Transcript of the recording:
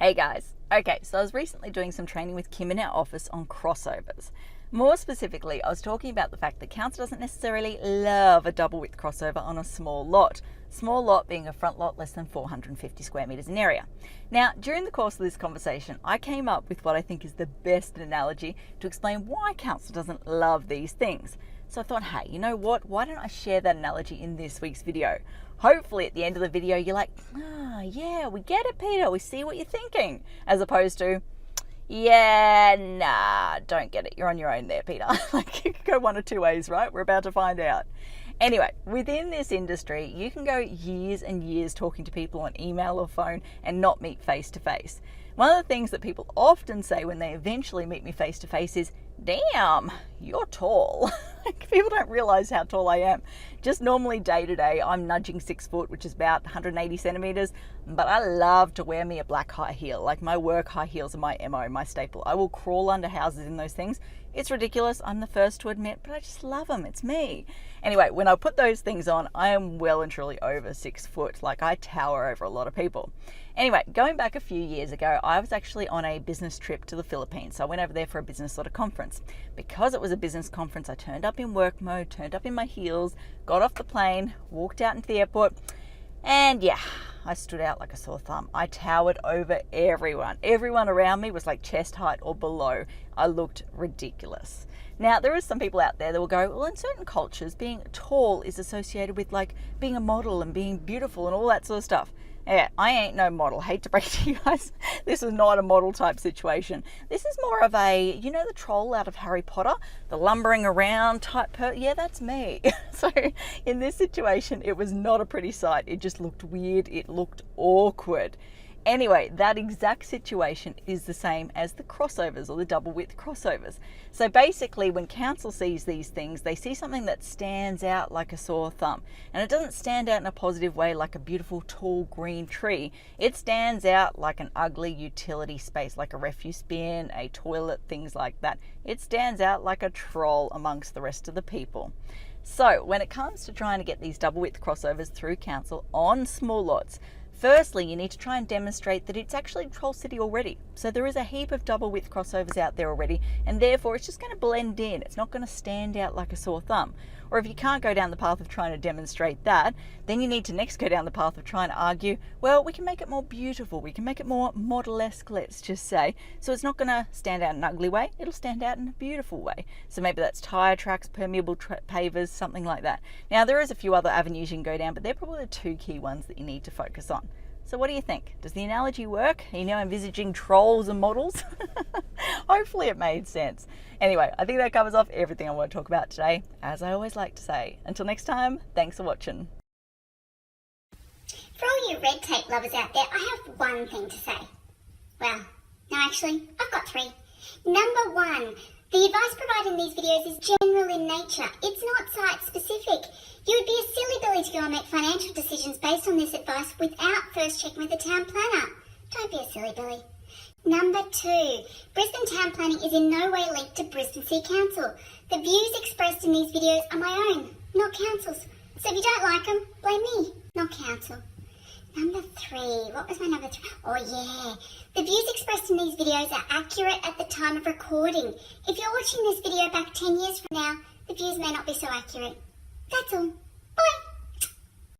Hey guys. Okay, so I was recently doing some training with Kim in our office on crossovers. More specifically, I was talking about the fact that council doesn't necessarily love a double width crossover on a small lot. Small lot being a front lot less than 450 square metres in area. Now, during the course of this conversation, I came up with what I think is the best analogy to explain why council doesn't love these things. So I thought, hey, you know what? Why don't I share that analogy in this week's video? Hopefully at the end of the video, you're like, yeah, we get it, Peter. We see what you're thinking. As opposed to, yeah, nah, don't get it. You're on your own there, Peter. Like, you could go one of two ways, right? We're about to find out. Anyway, within this industry, you can go years and years talking to people on email or phone and not meet face to face. One of the things that people often say when they eventually meet me face to face is, damn, you're tall. People don't realize how tall I am. Just normally day to day, I'm nudging 6 foot, which is about 180 centimeters. But I love to wear me a black high heel. Like my work high heels are my MO, my staple. I will crawl under houses in those things. It's ridiculous. I'm the first to admit, but I just love them. It's me. Anyway, when I put those things on, I am well and truly over 6 foot. Like I tower over a lot of people. Anyway, going back a few years ago, I was actually on a business trip to the Philippines. So I went over there for a business sort of conference. Because it was a business conference, I turned up in work mode, turned up in my heels, got off the plane, walked out into the airport, and yeah, I stood out like a sore thumb. I towered over everyone. Everyone around me was like chest height or below. I looked ridiculous. Now, there are some people out there that will go, well, in certain cultures, being tall is associated with like being a model and being beautiful and all that sort of stuff. Yeah, I ain't no model. Hate to break to you guys. This is not a model type situation. This is more of a, you know, the troll out of Harry Potter, the lumbering around type yeah, that's me. So in this situation, it was not a pretty sight. It just looked weird. It looked awkward. Anyway, that exact situation is the same as the crossovers or the double width crossovers. So basically when council sees these things, they see something that stands out like a sore thumb. And it doesn't stand out in a positive way like a beautiful tall green tree. It stands out like an ugly utility space, like a refuse bin, a toilet, things like that. It stands out like a troll amongst the rest of the people. So when it comes to trying to get these double width crossovers through council on small lots, firstly, you need to try and demonstrate that it's actually Troll City already. So there is a heap of double width crossovers out there already, and therefore it's just going to blend in. It's not going to stand out like a sore thumb. Or if you can't go down the path of trying to demonstrate that, then you need to next go down the path of trying to argue, well, we can make it more beautiful. We can make it more model-esque, let's just say. So it's not going to stand out in an ugly way. It'll stand out in a beautiful way. So maybe that's tyre tracks, permeable pavers, something like that. Now, there is a few other avenues you can go down, but they're probably the two key ones that you need to focus on. So what do you think? Does the analogy work? Are you now envisaging trolls and models? Hopefully it made sense. Anyway, I think that covers off everything I want to talk about today. As I always like to say, until next time, thanks for watching. For all you red tape lovers out there, I have one thing to say. Well, no, actually, I've got three. Number one, the advice provided in these videos is general in nature. It's not site-specific. You would be a silly Billy to go and make financial decisions based on this advice without first checking with the town planner. Don't be a silly Billy. Number two, Brisbane town planning is in no way linked to Brisbane City Council. The views expressed in these videos are my own, not council's. So if you don't like them, blame me, not council. Number three, what was my number three? Oh yeah, the views expressed in these videos are accurate at the time of recording. If you're watching this video back 10 years from now, the views may not be so accurate. That's all. Bye.